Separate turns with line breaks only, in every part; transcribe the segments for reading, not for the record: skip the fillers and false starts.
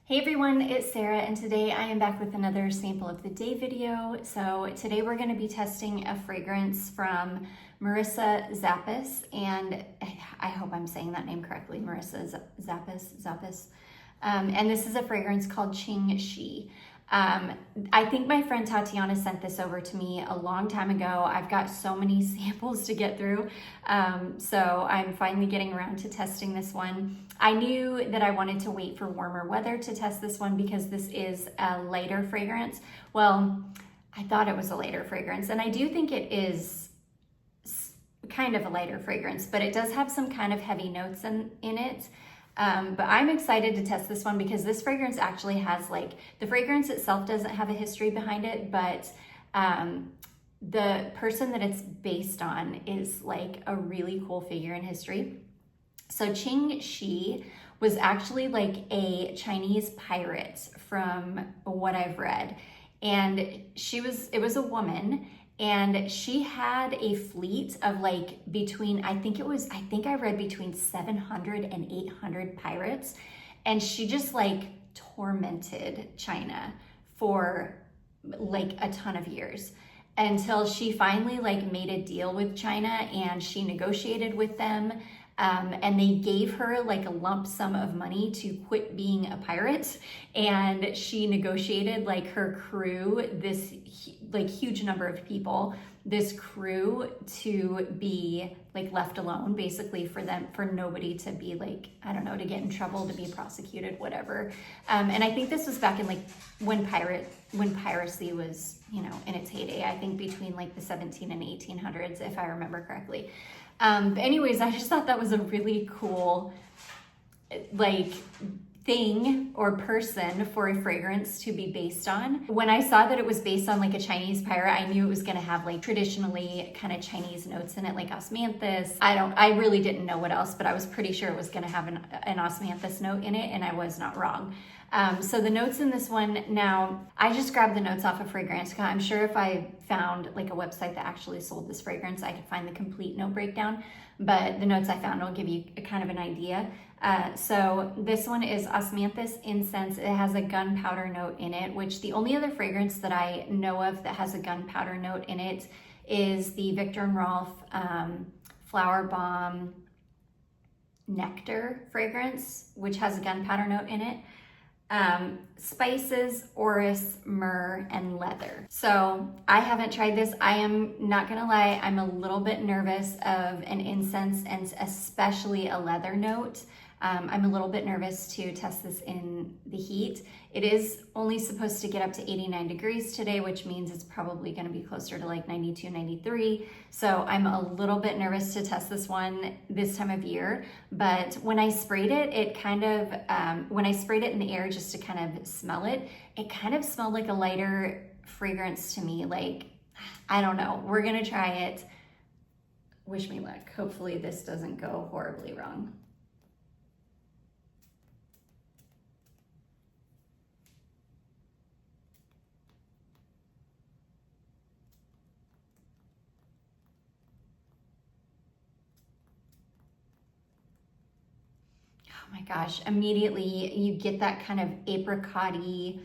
Hey everyone, it's Sarah, and today I am back with another sample of the day video. So today we're going to be testing a fragrance from Marissa Zappas, and I hope I'm saying that name correctly, Marissa Zappas. And this is a fragrance called Ching, Shih. I think my friend Tatiana sent this over to me a long time ago. I've got so many samples to get through, so I'm finally getting around to testing this one. I knew that I wanted to wait for warmer weather to test this one because this is a lighter fragrance. Well, I thought it was a lighter fragrance, and I do think it is kind of a lighter fragrance, but it does have some kind of heavy notes in it. But I'm excited to test this one because this fragrance actually has, like, the fragrance itself doesn't have a history behind it, but the person that it's based on is like a really cool figure in history. So Ching Shih was actually like a Chinese pirate from what I've read. And it was a woman, and she had a fleet of like I think I read between 700 and 800 pirates. And she just like tormented China for like a ton of years until she finally like made a deal with China, and she negotiated with them. And they gave her like a lump sum of money to quit being a pirate, and she negotiated like her crew, this like huge number of people, this crew to be like left alone, basically for nobody to be like, I don't know, to get in trouble, to be prosecuted, whatever. And I think this was back in like when piracy was, you know, in its heyday. I think between like the 17 and 1800s, if I remember correctly. But anyways, I just thought that was a really cool like thing or person for a fragrance to be based on. When I saw that it was based on like a Chinese pirate, I knew it was going to have like traditionally kind of Chinese notes in it, like osmanthus. I really didn't know what else, but I was pretty sure it was going to have an osmanthus note in it, and I was not wrong. So the notes in this one, now I just grabbed the notes off of Fragrantica. I'm sure if I found like a website that actually sold this fragrance, I could find the complete note breakdown, but the notes I found will give you a kind of an idea. So this one is osmanthus incense. It has a gunpowder note in it, which the only other fragrance that I know of that has a gunpowder note in it is the Viktor and Rolf Flower Bomb Nectar fragrance, which has a gunpowder note in it. Spices, orris, myrrh, and leather. So I haven't tried this. I am not gonna lie, I'm a little bit nervous of an incense and especially a leather note. I'm a little bit nervous to test this in the heat. It is only supposed to get up to 89 degrees today, which means it's probably gonna be closer to like 92, 93. So I'm a little bit nervous to test this one this time of year. But when I sprayed it, when I sprayed it in the air just to kind of smell it, it kind of smelled like a lighter fragrance to me. Like, I don't know, we're gonna try it. Wish me luck. Hopefully this doesn't go horribly wrong. Oh my gosh, immediately you get that kind of apricot-y,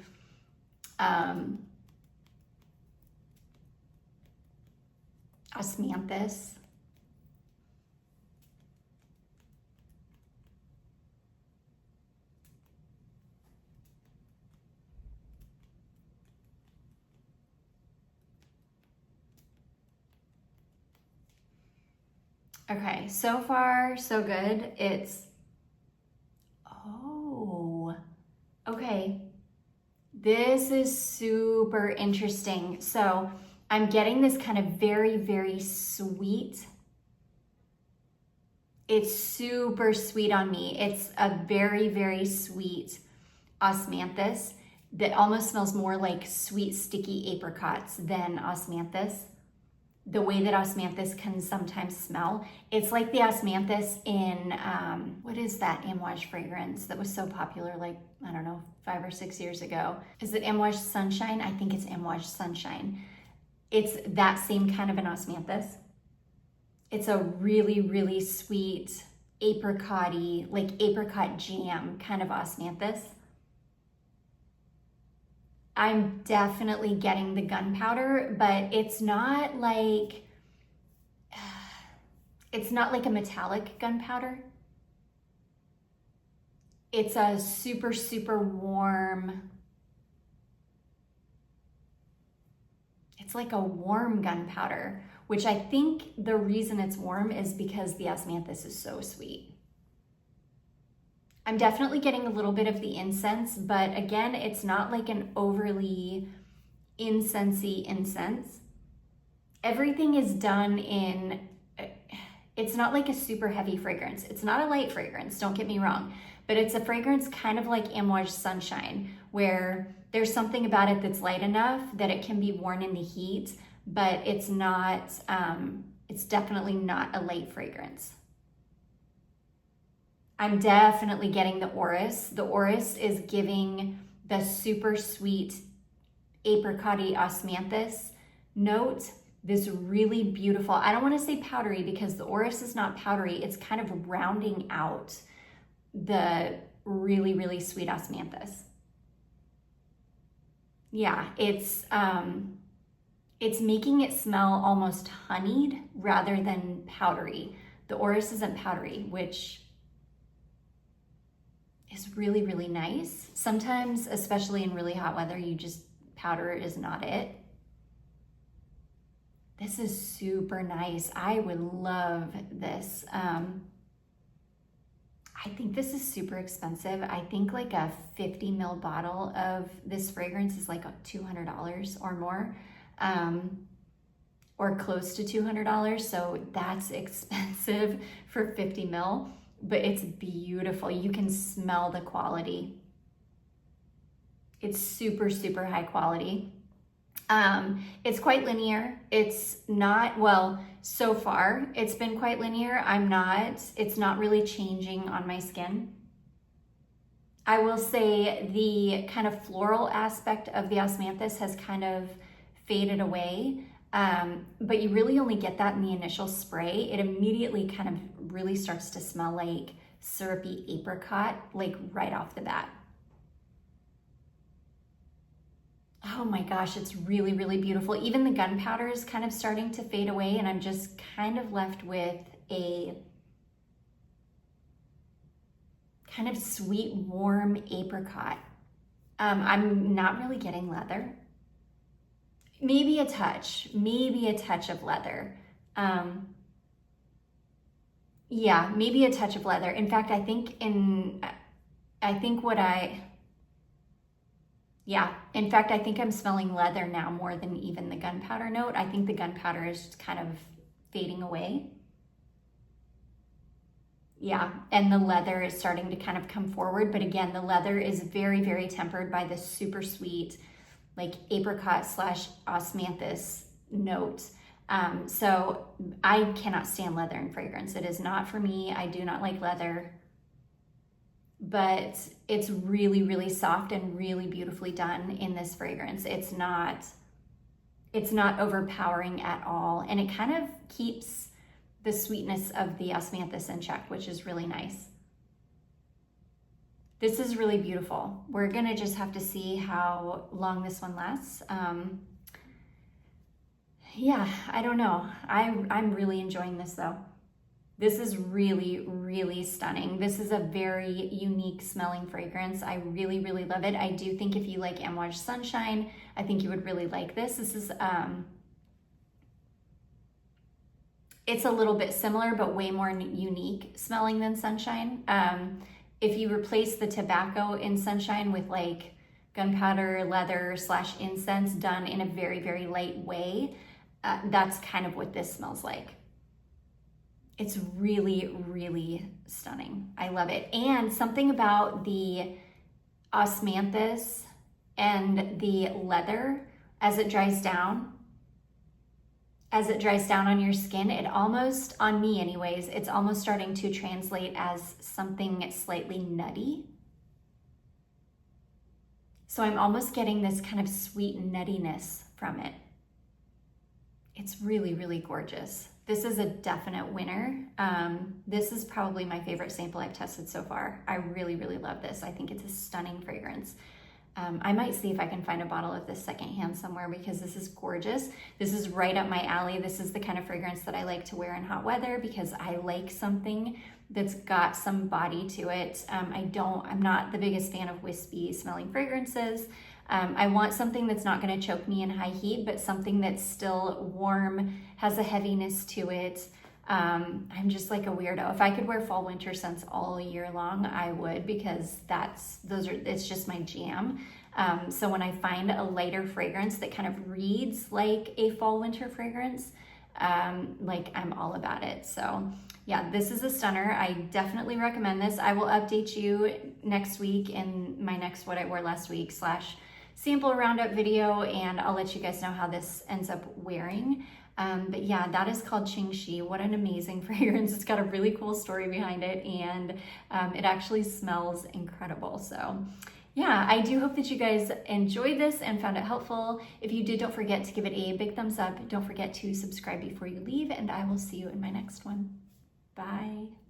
osmanthus. Okay, so far so good. Oh, okay. This is super interesting. So I'm getting this kind of very, very sweet. It's super sweet on me. It's a very, very sweet osmanthus that almost smells more like sweet, sticky apricots than osmanthus. The way that osmanthus can sometimes smell. It's like the osmanthus in, what is that Amouage fragrance that was so popular, like, I don't know, 5 or 6 years ago? Is it Amouage Sunshine? I think it's Amouage Sunshine. It's that same kind of an osmanthus. It's a really, really sweet, apricot-y, like apricot jam kind of osmanthus. I'm definitely getting the gunpowder, but it's not like a metallic gunpowder. It's a super, super warm, it's like a warm gunpowder, which I think the reason it's warm is because the osmanthus is so sweet. I'm definitely getting a little bit of the incense, but again, it's not like an overly incensey incense. Everything is done in, it's not like a super heavy fragrance. It's not a light fragrance, don't get me wrong, but it's a fragrance kind of like Amouage Sunshine, where there's something about it that's light enough that it can be worn in the heat, but it's not, it's definitely not a light fragrance. I'm definitely getting the orris. The orris is giving the super sweet apricot-y osmanthus note, this really beautiful, I don't want to say powdery because the orris is not powdery, it's kind of rounding out the really, really sweet osmanthus. Yeah, it's making it smell almost honeyed rather than powdery. The orris isn't powdery, which is really, really nice. Sometimes, especially in really hot weather, powder is not it. This is super nice. I would love this. I think this is super expensive. I think like a 50 ml bottle of this fragrance is like $200 or more, or close to $200. So that's expensive for 50 ml. But it's beautiful. You can smell the quality. It's super, super high quality. It's quite linear. It's not, well, so far it's been quite linear. It's not really changing on my skin. I will say the kind of floral aspect of the osmanthus has kind of faded away. But you really only get that in the initial spray. It immediately kind of really starts to smell like syrupy apricot, like right off the bat. Oh my gosh, it's really, really beautiful. Even the gunpowder is kind of starting to fade away, and I'm just kind of left with a kind of sweet, warm apricot. I'm not really getting leather. Maybe a touch of leather. Yeah, maybe a touch of leather. In fact, in fact, I think I'm smelling leather now more than even the gunpowder note. I think the gunpowder is just kind of fading away. Yeah, and the leather is starting to kind of come forward. But again, the leather is very, very tempered by this super sweet, like apricot / osmanthus note. So I cannot stand leather in fragrance. It is not for me. I do not like leather, but it's really, really soft and really beautifully done in this fragrance. It's not overpowering at all. And it kind of keeps the sweetness of the osmanthus in check, which is really nice. This is really beautiful. We're gonna just have to see how long this one lasts. Yeah, I don't know. I'm really enjoying this though. This is really, really stunning. This is a very unique smelling fragrance. I really, really love it. I do think if you like Amouage Sunshine, I think you would really like this. This is, it's a little bit similar, but way more unique smelling than Sunshine. If you replace the tobacco in Sunshine with like gunpowder, leather / incense done in a very, very light way, that's kind of what this smells like. It's really, really stunning. I love it. And something about the osmanthus and the leather as it dries down on your skin, it almost, on me anyways, it's almost starting to translate as something slightly nutty. So I'm almost getting this kind of sweet nuttiness from it. It's really, really gorgeous. This is a definite winner. This is probably my favorite sample I've tested so far. I really, really love this. I think it's a stunning fragrance. I might see if I can find a bottle of this secondhand somewhere because this is gorgeous. This is right up my alley. This is the kind of fragrance that I like to wear in hot weather because I like something that's got some body to it. I'm not the biggest fan of wispy smelling fragrances. I want something that's not gonna choke me in high heat, but something that's still warm, has a heaviness to it. I'm just like a weirdo. If I could wear fall winter scents all year long, I would, because it's just my jam. So when I find a lighter fragrance that kind of reads like a fall winter fragrance, like I'm all about it. So yeah, this is a stunner. I definitely recommend this. I will update you next week in my next what I wore last week / sample roundup video, and I'll let you guys know how this ends up wearing. But yeah, that is called Ching. What an amazing fragrance. It's got a really cool story behind it, and it actually smells incredible. So yeah, I do hope that you guys enjoyed this and found it helpful. If you did, don't forget to give it a big thumbs up. Don't forget to subscribe before you leave, and I will see you in my next one. Bye.